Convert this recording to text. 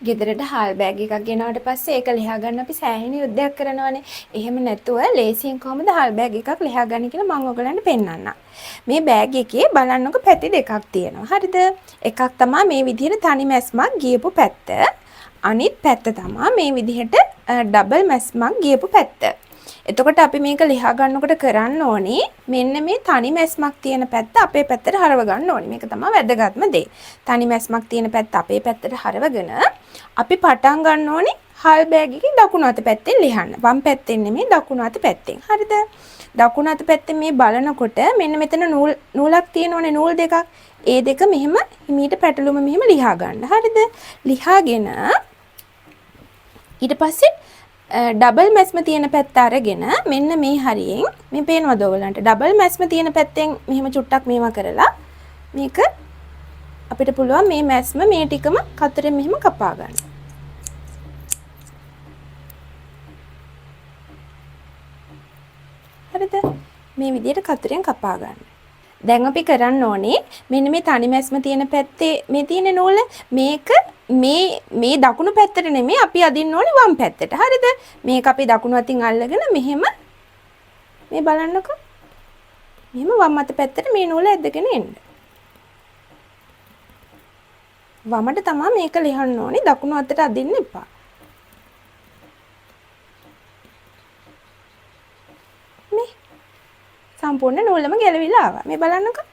ගෙදරට හාල් බෑග් එකක් ගෙනාවට පස්සේ ඒක ලියා ගන්න අපි සෑහෙන යුද්ධයක් කරනවානේ. එහෙම නැතුව ලේසියෙන් කොහොමද හාල් බෑග් එකක් ලියා ගන්න කියලා මම ඔයගලන්ට පෙන්නන්නම්. මේ බෑග් එකේ බලන්නකො පැති දෙකක් තියෙනවා. හරිද? එකක් තමයි මේ විදිහට තනි මැස්මක් ගියපු පැත්ත. අනිත් පැත්ත තමයි මේ විදිහට ඩබල් මැස්මක් ගියපු පැත්ත. එතකොට අපි මේක ලියා ගන්නකොට කරන්න ඕනේ මෙන්න මේ තනි මැස්මක් තියෙන පැත්ත අපේ පැත්තට හරව ගන්න ඕනේ. මේක තමයි වැදගත්ම දේ. තනි මැස්මක් තියෙන පැත්ත අපේ පැත්තට හරවගෙන අපි පටන් ගන්න ඕනේ හාල් බෑග් එකේ දකුණු අත පැත්තෙන් ලියන්න. වම් පැත්තෙන් නෙමෙයි දකුණු අත පැත්තෙන්. හරිද? දකුණු අත පැත්තෙන් මේ බලනකොට මෙන්න මෙතන නූලක් තියෙනවනේ නූල් දෙකක්. ඒ දෙක මෙහෙම හිමීට පැටලුම මෙහෙම ලියා ගන්න. හරිද? ලියාගෙන ඊට පස්සේ ඩබල් මැස්ම තියෙන පැත්ත අරගෙන මෙන්න මේ හරියෙන් මේ පේනවද ඔයගලන්ට ඩබල් මැස්ම තියෙන පැත්තෙන් මෙහෙම චුට්ටක් මේවා කරලා මේක අපිට පුළුවන් මේ මැස්ම මේ ටිකම කතරෙන් මෙහෙම කපා ගන්න. හරිද? මේ විදිහට කතරෙන් කපා ගන්න. දැන් අපි කරන්න ඕනේ මෙන්න මේ තනි මැස්ම තියෙන පැත්තේ මේ තියෙන නූල මේක මේ දකුණු පැත්තට නෙමෙයි අපි අදින්න ඕනේ වම් පැත්තට. හරිද? මේක අපි දකුණු අතින් අල්ලගෙන මෙහෙම මේ බලන්නකෝ. මෙහෙම වම් අත පැත්තට මේ නූල ඇදගෙන එන්න. වමට තමයි මේක ලියන්න ඕනේ දකුණු අතට අදින්න එපා. මේ සම්පූර්ණ නූලම ගැලවිලා ආවා. මේ බලන්නකෝ.